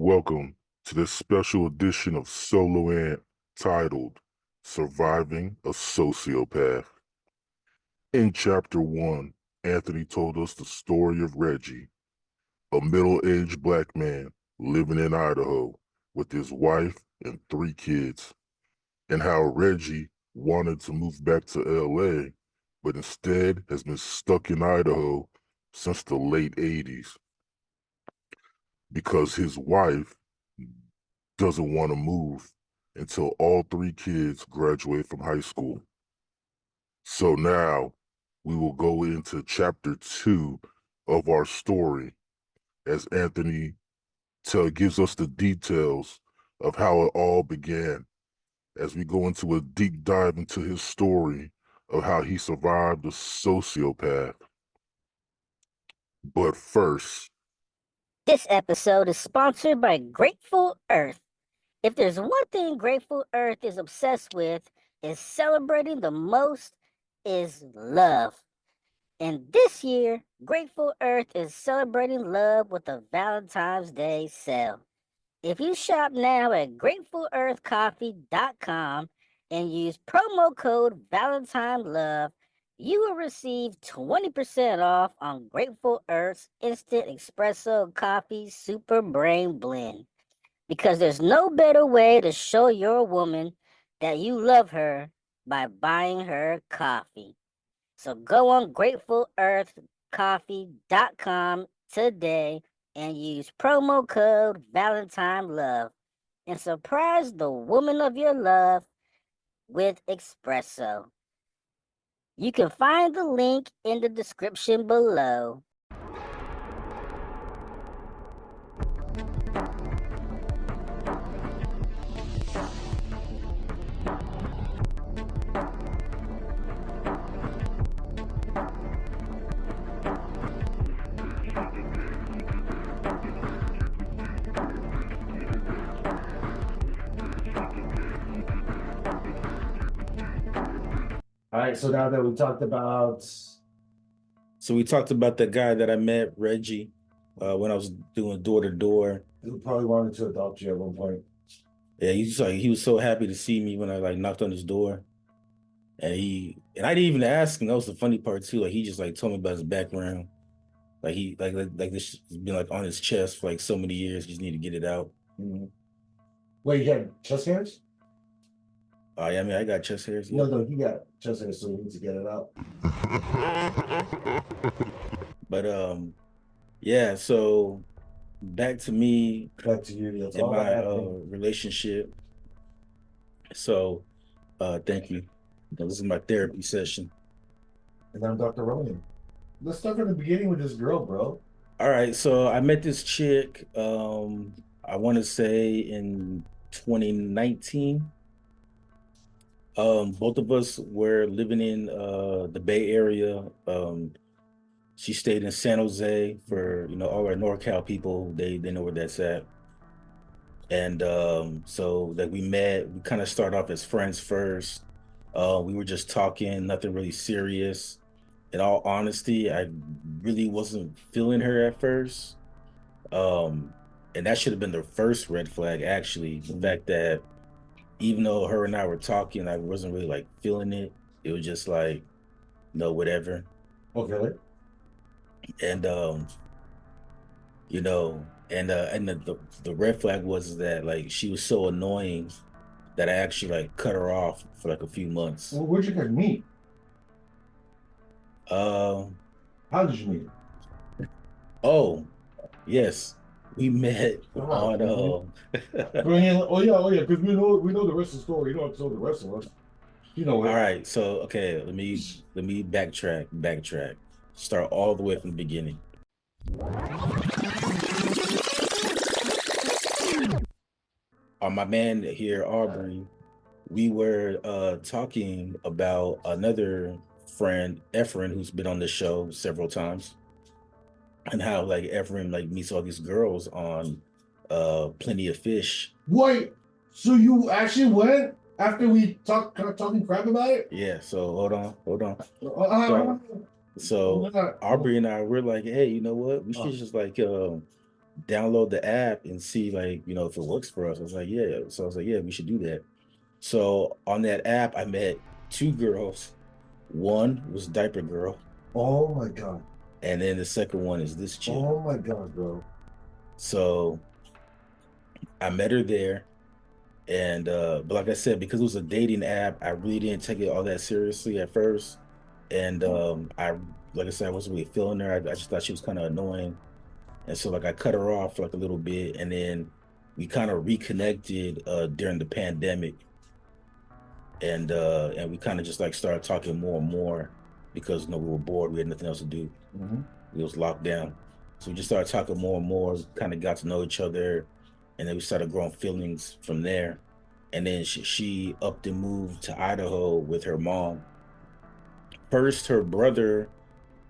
Welcome to this special edition of Solo Ant titled Surviving a Sociopath. In Chapter 1, Anthony told us the story of Reggie, a middle-aged black man living in Idaho with his wife and 3 kids, and how Reggie wanted to move back to LA, but instead has been stuck in Idaho since the late 80s because his wife doesn't want to move until all 3 kids graduate from high school. So now we will go into chapter 2 of our story as Anthony gives us the details of how it all began as we go into a deep dive into his story of how he survived a sociopath. But first, this episode is sponsored by Grateful Earth. If there's one thing Grateful Earth is obsessed with, is celebrating the most, is love. And this year, Grateful Earth is celebrating love with a Valentine's Day sale. If you shop now at GratefulEarthCoffee.com and use promo code ValentineLove, you will receive 20% off on Grateful Earth's Instant Espresso Coffee Super Brain Blend. Because there's no better way to show your woman that you love her by buying her coffee. So go on GratefulEarthCoffee.com today and use promo code ValentineLove and surprise the woman of your love with espresso. You can find the link in the description below. All right, so now that we talked about the guy that I met, Reggie, when I was doing door to door. he probably wanted to adopt you at one point. Yeah, he was so happy to see me when I knocked on his door, and I didn't even ask him. That was the funny part too. Like he just told me about his background. Like he like this has been on his chest for so many years. Just need to get it out. Mm-hmm. Wait, you had chest hairs? Yeah, I mean I got chest hairs. Yeah. No, he got chest hairs, so he needs to get it out. But yeah. So back to me. Back to you. In my relationship. So, thank you. This is my therapy session. And I'm Dr. Ronan. Let's start from the beginning with this girl, bro. All right. So I met this chick. I want to say in 2019. Both of us were living in the Bay Area. She stayed in San Jose for all our NorCal people. They know where that's at. And so that we met, we kind of started off as friends first. We were just talking, nothing really serious. In all honesty, I really wasn't feeling her at first. And that should have been the first red flag, actually. The fact that even though her and I were talking, I wasn't really feeling it. It was just no, whatever. Okay. And and the red flag was that she was so annoying that I actually cut her off for a few months. Well, where'd you guys meet? How did you meet? Oh, yes. We met on oh yeah, because we know the rest of the story. You don't have to tell the rest of us. You know it. All right, so okay, let me backtrack. Start all the way from the beginning. My man here, Aubrey, we were talking about another friend, Efren, who's been on the show several times, and how Efren meets all these girls on Plenty of Fish. Wait, so you actually went after we talking crap about it? Yeah. So hold on. So Aubrey and I were like, hey, you know what? We should just download the app and see like, you know, if it works for us. I was like, yeah. So I was like, yeah, we should do that. So on that app, I met 2 girls. One was Diaper Girl, Oh my god. and then the second one is this chick. Oh my god, bro. So I met her there. And but like I said, because it was a dating app, I really didn't take it all that seriously at first. And I like I said, I wasn't really feeling her. I just thought she was kind of annoying. And so like I cut her off for like a little bit, and then we kind of reconnected during the pandemic. And we kind of just like started talking more and more because, you know, we were bored, we had nothing else to do. It was locked down. So we just started talking more and more, kind of got to know each other, and then we started growing feelings from there. And then she upped and moved to Idaho with her mom. First, her brother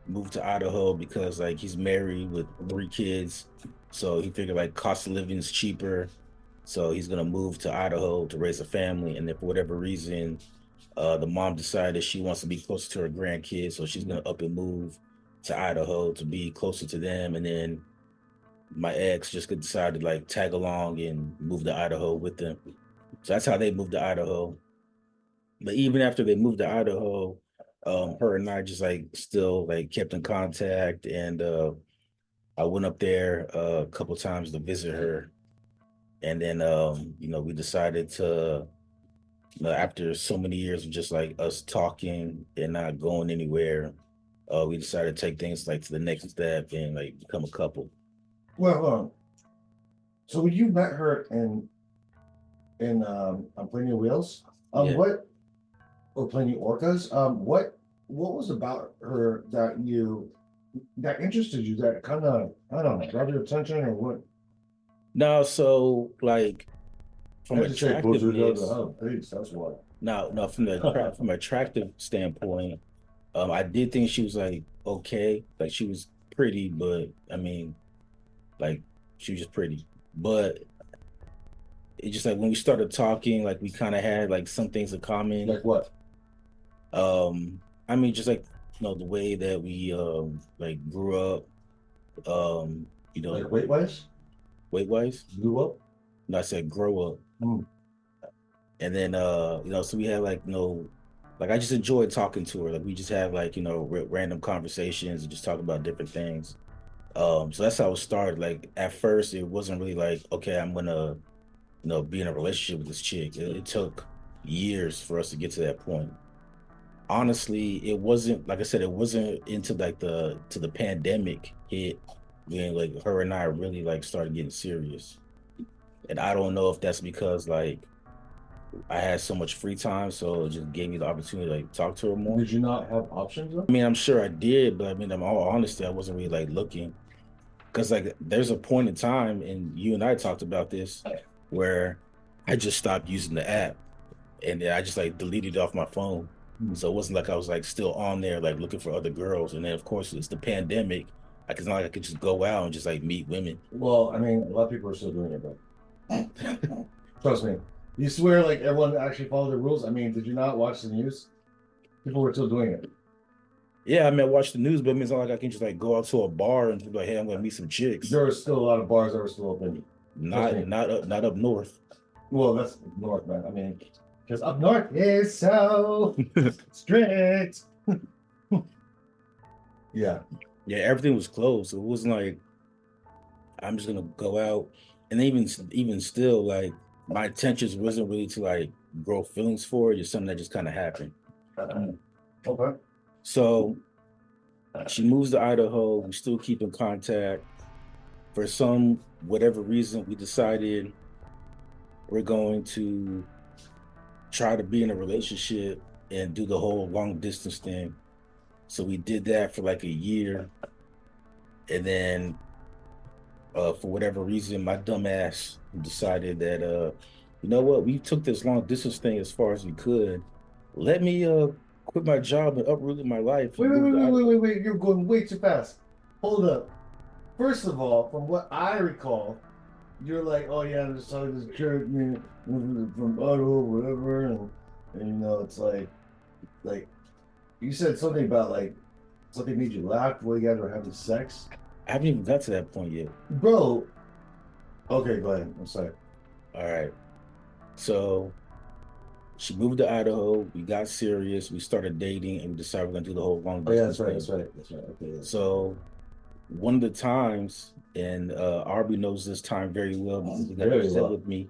moved to Idaho because like he's married with 3 kids. So he figured like cost of living is cheaper. So he's gonna move to Idaho to raise a family. And then for whatever reason, the mom decided she wants to be closer to her grandkids, so she's gonna up and move to Idaho to be closer to them. And then my ex just could decide to like tag along and move to Idaho with them. So that's how they moved to Idaho. But even after they moved to Idaho, her and I just like still like kept in contact, and I went up there a couple times to visit her. And then you know, we decided to, you know, after so many years of just like us talking and not going anywhere, we decided to take things like to the next step and like become a couple. Well, so when you met her in on Plenty of Wheels, Yeah. what or Plenty Orcas, what was about her that interested you, that kind of, I don't know, grabbed your attention, or what? No, so like from I just say closer to attractiveness, the hub, please. That's why. no, from the from an attractive standpoint, I did think she was like okay, like she was pretty, but I mean, like she was just pretty. But it just like when we started talking, like we kind of had like some things in common. Like what? I mean, just like, you know, the way that we like grew up, you know, Like weight wise? weight wise. Grew up? No, I said grow up. Mm. And then you know, so we had like, you know, like I just enjoyed talking to her. Like we just had like, you know, random conversations and just talk about different things. So that's how it started. Like at first it wasn't really like, okay, I'm gonna, you know, be in a relationship with this chick. It took years for us to get to that point. Honestly, it wasn't, like I said, it wasn't into like the pandemic hit when like her and I really like started getting serious. And I don't know if that's because like I had so much free time, so it just gave me the opportunity to like talk to her more. Did you not have options though? I mean, I'm sure I did, but I mean, in all honesty, I wasn't really like looking, because like there's a point in time, and you and I talked about this, where I just stopped using the app, and then I just like deleted it off my phone. So it wasn't like I was like still on there like looking for other girls. And then of course it's the pandemic. Like it's not like I could just go out and just like meet women. Well, I mean, a lot of people are still doing it, but trust me. You swear like everyone actually followed the rules? I mean, did you not watch the news? People were still doing it. Yeah, I mean, I watch the news, but it's not like I can just like go out to a bar and be like, hey, I'm gonna meet some chicks. There were still a lot of bars that were still open. Not up north. Well, that's north, man. I mean, because up north is so strict. Yeah. Yeah, everything was closed. So it wasn't like I'm just gonna go out. And even still, like my intentions wasn't really to like grow feelings for it, just something that just kind of happened. Okay. So she moves to Idaho. We still keep in contact. For some whatever reason, we decided we're going to try to be in a relationship and do the whole long distance thing. So we did that for like a year. And then for whatever reason, my dumb ass decided that you know what, we took this long distance thing as far as we could. Let me quit my job and uproot my life. Wait. You're going way too fast. Hold up. First of all, from what I recall, you're like, oh yeah, there's this jerk from Idaho, whatever, and you know, it's like you said something about like something made you laugh while you guys were having sex. I haven't even got to that point yet. Bro, Okay, go ahead. I'm sorry. All right. So she moved to Idaho. We got serious. We started dating, and we decided we're gonna do the whole long Oh yeah, distance that's right. thing. That's right. That's right. Okay. Yeah. So one of the times, and Arby knows this time very well because he got Very upset well. with me.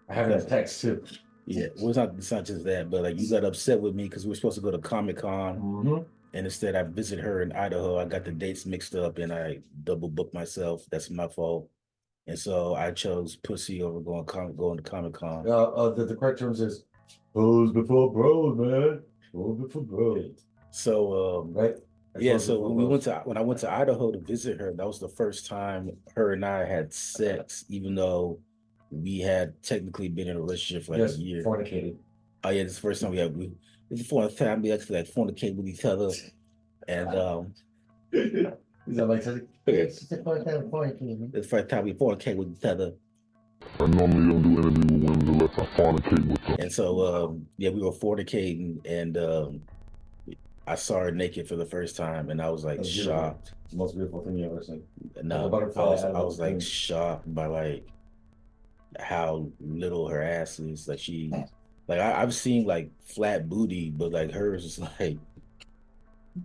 I have a text too. Yeah, well, it's not just that, but like you got upset with me because we were supposed to go to Comic-Con, Mm-hmm. and instead I visit her in Idaho. I got the dates mixed up, and I double booked myself. That's my fault. And so I chose pussy over going to Comic-Con. The correct terms is bros before bros, man. Bros before bros. So Right? yeah, so when I went to Idaho to visit her, that was the first time her and I had sex, even though we had technically been in a relationship for like a year. Fornicated. Oh yeah, this is the first time this is the first time we actually like fornicate with each other. And Is that like something? Okay. It's the first time fornicating. it's the first time we fornicate with each other. I normally don't do anything with women unless I fornicate with them. And so yeah, we were fornicating, and I saw her naked for the first time, and I was like That's beautiful. shocked. It's the most beautiful thing you ever seen. No, a butterfly I was like thing. shocked by like how little her ass is. Like I've seen like flat booty, but like hers is like,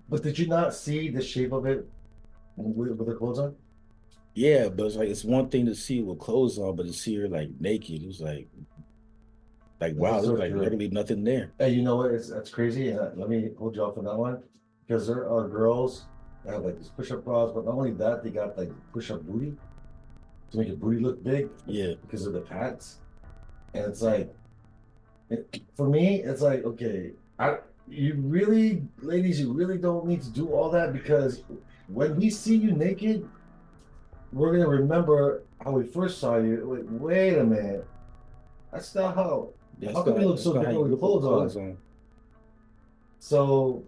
But did you not see the shape of it with the clothes on? yeah, but it's like it's one thing to see her with clothes on, but to see her like naked, it was like wow, That's there's so like true. literally nothing there. Hey, you know what? That's crazy. And let me hold you off on that one because there are girls that have like these push-up bras, but not only that, they got like push-up booty to make your booty look big. Yeah, because of the pads, and it's like, for me, it's like, okay, ladies, you really don't need to do all that because when we see you naked, we're gonna remember how we first saw you. Wait a minute, that's not how. How come you look so different with clothes on? So,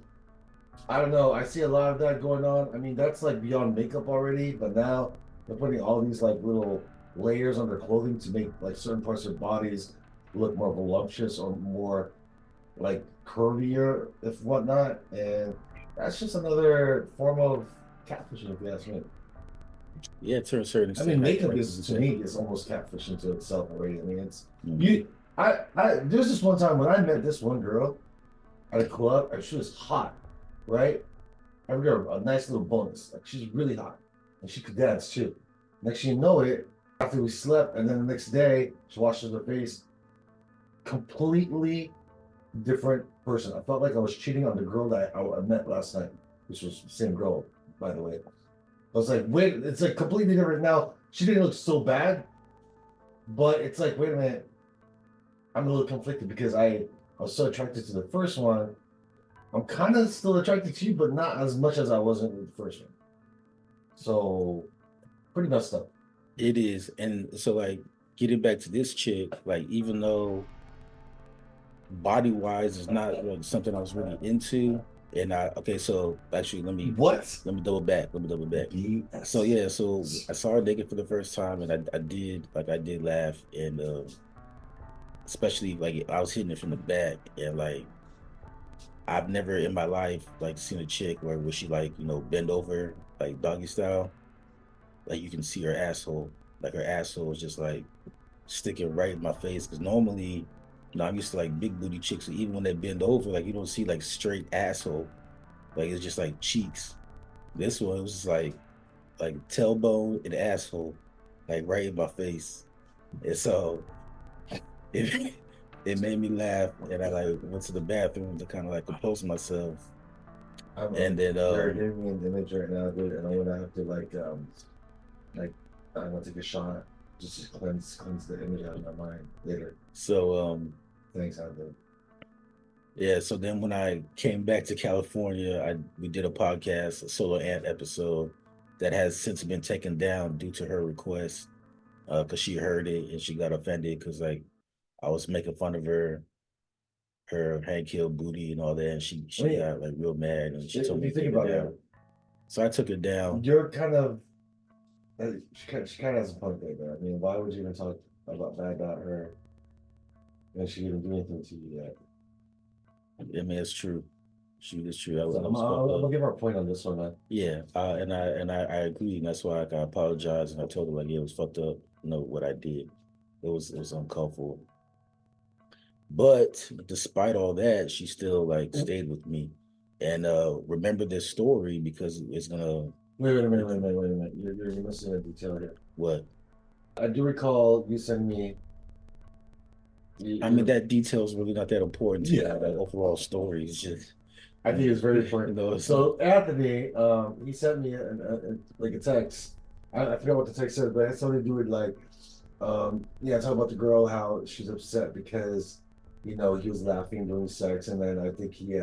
I don't know. I see a lot of that going on. I mean, that's like beyond makeup already, but now they're putting all these like little layers on their clothing to make like certain parts of their bodies look more voluptuous or more like curvier, if whatnot. And that's just another form of catfishing, if you ask me. Yeah, to a certain I extent. mean, like, makeup like is you to said. me is almost catfishing to itself already. I mean, it's Mhm. you. There's this one time when I met this one girl at a club, and she was hot, right? I give her a nice little bonus. Like she's really hot, and she could dance too. Next thing you know it, after we slept, and then the next day she washes her face. Completely different person. I felt like I was cheating on the girl that I met last night, which was the same girl, by the way. I was like, wait, it's like completely different now. She didn't look so bad, but it's like, wait a minute, I'm a little conflicted because I was so attracted to the first one. I'm kind of still attracted to you, but not as much as I wasn't with the first one. So, pretty messed up. It is, and so like getting back to this chick, like even though body wise is not like something I was really into, and so actually let me double back. BS. So yeah, so I saw her naked for the first time, and I did laugh, and especially like I was hitting it from the back, and like I've never in my life like seen a chick where she like bend over like doggy style, like you can see her asshole, like her asshole is just like sticking right in my face. Because normally, I'm used to like big booty chicks, so even when they bend over, like you don't see like straight asshole, like it's just like cheeks. This one was just like tailbone and asshole, like right in my face, and so it it made me laugh, and I like went to the bathroom to kind of like compose myself, and then You're giving me an image right now, dude, and I'm gonna have to like I'm gonna take a shot just to cleanse the image out of my mind later. So Thanks, Anthony. yeah, so then when I came back to California, we did a podcast, a solo ant episode that has since been taken down due to her request, because she heard it and she got offended because like I was making fun of her Hank Hill booty and all that, and she got like real mad and she told me to take it down. So I took it down. You're kind of she kind of has a point there. I mean, why would you even talk about bad about her when she didn't do anything to you yet? I mean, it's true. She is true. I'm gonna give her a point on this one, man. Yeah, and I agree, and that's why I apologized and I told her like, yeah, it was fucked up. what I did. It was uncalled for. But despite all that, she still like stayed with me. And remember this story because it's gonna. Wait a minute. You're missing a detail here. What? I do recall you sent me. I mean, that detail is really not that important to Yeah. the overall story. It's just. I think it's very important. No, So Anthony, he sent me a text. I forgot what the text said, but it had something to do with like, talk about the girl, how she's upset because, he was laughing during sex, and then I think he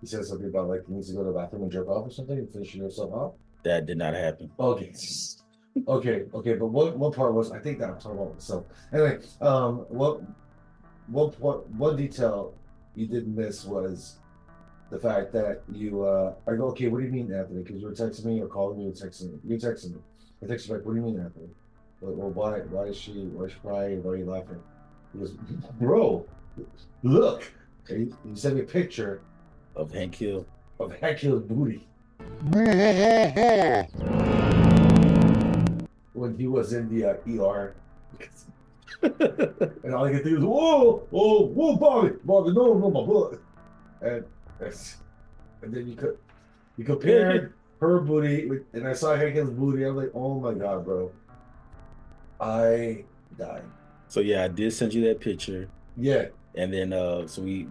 said something about like he needs to go to the bathroom and jerk off or something and finish yourself off. That did not happen. Okay. Okay, but one part was I think that I'm talking about myself. Anyway, one detail you did miss was the fact that you I go, okay, what do you mean, Anthony? Because you were texting me or calling me, you were texting me. I texted you back, what do you mean, Anthony? Well, why is she crying? Why are you laughing? He goes, bro, look. And he sent me a picture Of Hank Hill. of Hank Hill's booty when he was in the ER. And all I could think was, whoa, Bobby, no, my butt. And then you compared her booty with, and I saw Hank Hill's booty. I'm like, oh my god, bro, I died. So yeah, I did send you that picture. Yeah. And then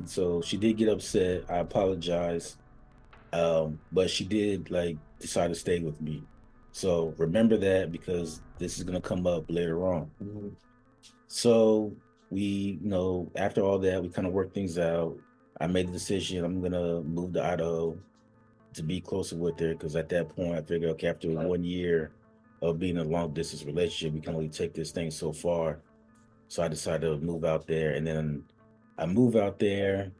so she did get upset. I apologize. But she did like decide to stay with me. So remember that because this is gonna come up later on. Mm-hmm. So we, after all that, we kind of worked things out. I made the decision I'm gonna move to Idaho to be closer with her because at that point I figured, okay, after 1 year of being in a long distance relationship, we can only take this thing so far. So I decided to move out there, and then I moved out there,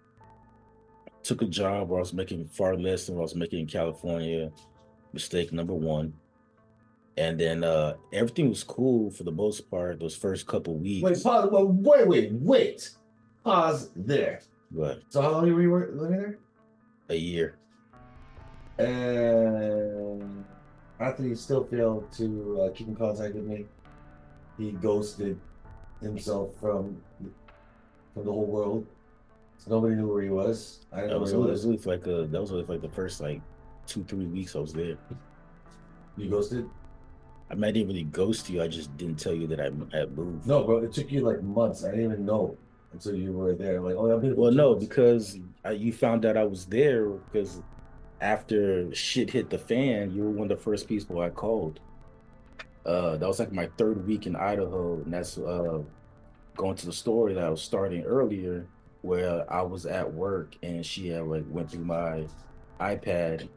took a job where I was making far less than what I was making in California. Mistake number one. And then everything was cool for the most part those first couple weeks. Wait, pause. Wait. Pause there. What? So how long were you living there? A year. And Anthony still failed to keep in contact with me. He ghosted himself from the whole world. So nobody knew where he was. I didn't know where he was. That was only like the first like 2-3 weeks I was there. You ghosted? I mean, I didn't really ghost you. I just didn't tell you that I had moved. No, bro. It took you like months. I didn't even know until you were there. Like, oh, I've been. Well, no, because you found out I was there because after shit hit the fan, you were one of the first people I called. That was like my 3rd week in Idaho, and that's going to the story that I was starting earlier, where I was at work and she had like went through my iPad.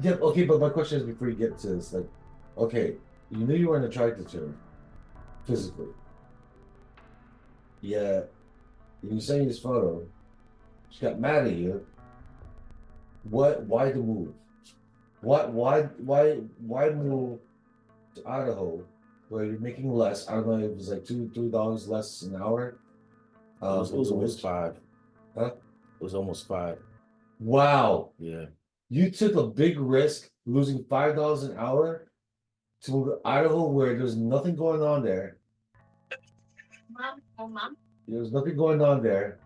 Yeah. Okay, but my question is before you get to this, like, okay. You knew you weren't attracted to her physically. Yeah. You sent this photo. She got mad at you. Why the move? Why move to Idaho where you're making less? I don't know if it was like $2-3 less an hour. It was almost $5. Huh? It was almost $5. Wow. Yeah. You took a big risk losing $5 an hour to move to Idaho where there's nothing going on there. Mom. There's nothing going on there.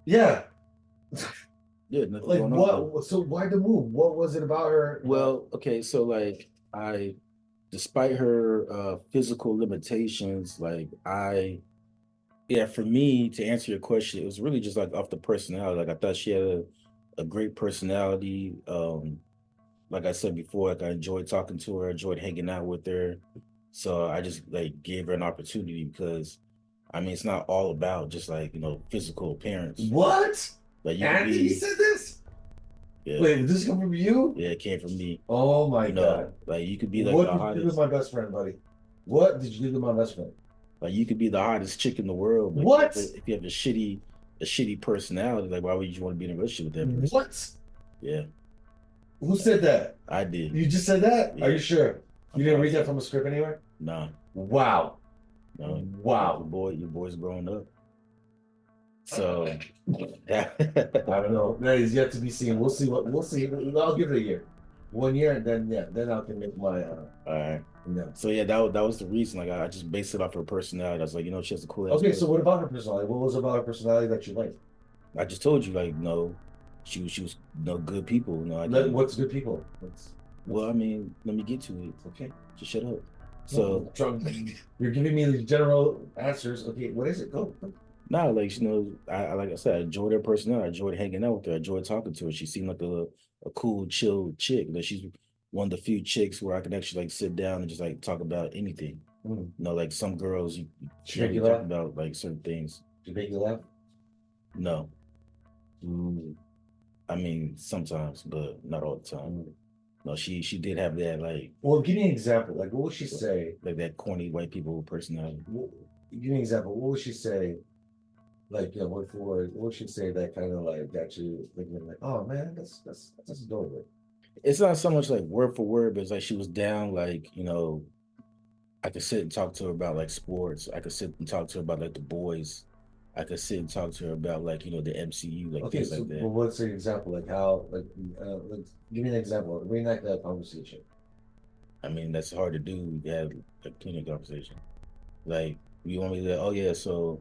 Yeah. Yeah, nothing Like going what? on. So why the move? What was it about her? Well, okay, so like despite her physical limitations, like for me to answer your question, it was really just like off the personality. Like I thought she had a great personality. Like I said before, like I enjoyed talking to her, enjoyed hanging out with her. So I just like gave her an opportunity because I mean it's not all about just like, physical appearance. What? Like you Andy said this? Yeah. Wait, did this come from you? Yeah, it came from me. Oh my god. Like you could be like what the did you hottest. do to my best friend, buddy? What did you do to my best friend? Like you could be the hottest chick in the world. But what? If you have a shitty personality, like why would you want to be in a relationship with that person? What? Yeah. Who said that? I did. You just said that? Yeah. Are you sure? You didn't read that from a script anywhere? No. Wow. No. Wow. Your boy's growing up. So I don't know. That is yet to be seen. We'll see. I'll give it a year. 1 year, and then I can make my. All right. Yeah. So yeah, that was the reason. Like I just based it off her personality. I was like, you know, she has a cool ass. Okay, so what about her personality? What was about her personality that you liked? I just told you, like, no, she was, you know, good people. You know, What's good people? well, I mean, let me get to it. Okay. Just shut up. So you're giving me the general answers. Okay, what is it? Go. nah, like, you know, I like I said, I enjoyed her personality. I enjoyed hanging out with her. I enjoyed talking to her. She seemed like a cool, chill chick. Like she's one of the few chicks where I can actually like sit down and just like talk about anything. Mm. You know, like some girls you She can't make you really laugh? talk about like certain things. Did make you laugh? No. Mm. I mean, sometimes, but not all the time. No, she did have that like. Well, give me an example. Like, what would she say? Like that corny white people personality. Give me an example. What would she say? Like, word for word. What would she say that kind of like got you thinking like, oh man, that's adorable. It's not so much like word for word, but it's like she was down. Like, you know, I could sit and talk to her about like sports. I could sit and talk to her about like the boys. I could sit and talk to her about like, you know, the MCU, like Okay, things so like that. well, what's an example? Like how? Like, give me an example. Reenact that conversation. I mean, that's hard to do. You have a cleaning conversation. Like, you want me to, oh yeah, so,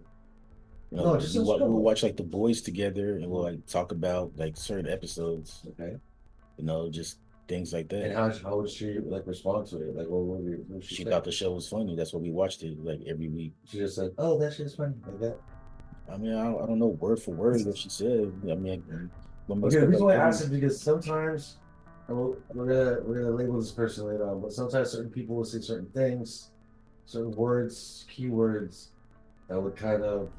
you know, No, just we'll watch like the boys together and we'll like talk about like certain episodes. Okay. You know, just things like that. And how would she like respond to it? Like, what would she say? Thought the show was funny. That's why we watched it like every week. She just said, "Oh, that shit's funny," like that. I mean, I don't know word for word what she said. I mean, okay, the reason why I asked is because sometimes we're gonna label this person later on, but sometimes certain people will say certain things, certain words, keywords that would kind of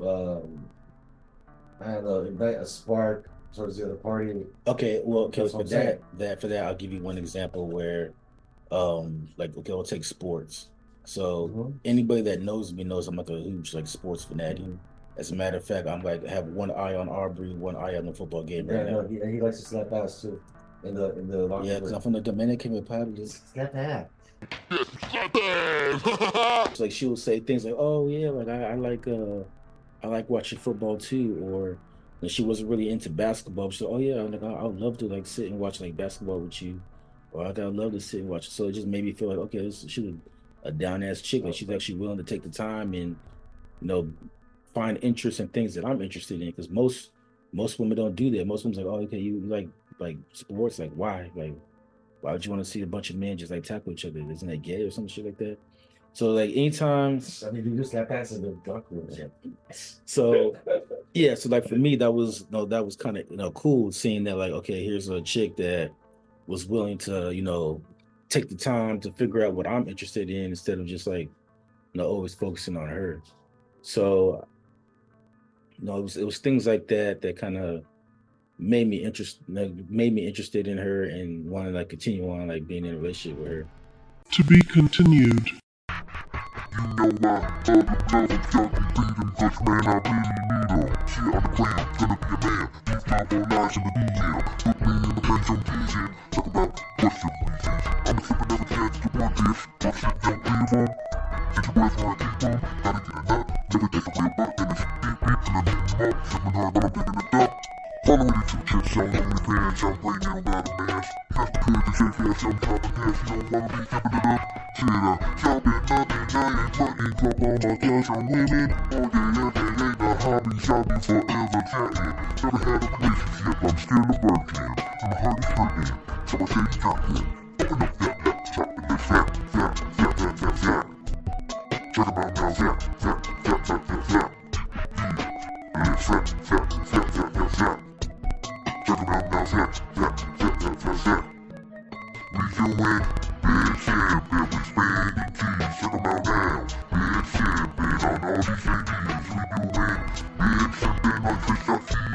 I don't know, ignite a spark towards the other party. Okay, well, okay, That's for what I'm that, I'll give you one example where, like, okay, I'll take sports. So anybody that knows me knows I'm like a huge like sports fanatic. As a matter of fact, I'm like have one eye on Aubrey, one eye on the football game right now. No, he likes to slap ass too in the locker room. Yeah, because I'm from the Dominican Republic. Slap ass. It's like she will say things like, "Oh yeah, like I like watching football too," or and she wasn't really into basketball. She's like, "Oh yeah, like I would love to like sit and watch like basketball with you," or like I'd love to sit and watch. So it just made me feel like, okay, she's a down ass chick. Like she's actually willing to take the time and find interest in things that I'm interested in. Because most women don't do that. Most women's like, oh, okay, you like sports, like why? Like why would you want to see a bunch of men just like tackle each other? Isn't that gay or some shit like that? So like anytime, I mean, you just slap ass in the dark room. So yeah, so like for me, that was kind of cool seeing that like, okay, here's a chick that was willing to take the time to figure out what I'm interested in instead of just like always focusing on her. So it was things like that that kind of made me interested in her and wanted to like continue on like being in a relationship with her. To be continued. You know my other brothers got me bleeding, but man, I really need them. Shit on the plane, gonna be a man. These 509s in the detail. Put me in the place on DJ. Talk about what's your reasons. I'm sipping every chance to want this. But shit, don't leave them. Since your boys wanna keep them, gotta get a nut. Never take a real butt, then it's beep beep, and then beat them up. Sipping hard, but I'm picking it up. Follow me to church, I'm only pants, I'm playing it without a mask. Just because you say fast, I'm dropping gas, you don't wanna be sipping it up. Shit, shopping, nothing, giant, putting drop all my cash on women. Oh yeah, they ain't a hobby, shall be forever chatting. Never had a relationship, I'm still a virgin. And my heart is hurting, so I say chocolate. Open up that, chopping this zap. Check 'em out now, zap. Yeah, zap. Check 'em out now, zap. We doing big shit, but we spending keys. Check 'em out now. Big shit, big on all these ADs. We doing big shit, like fish I see.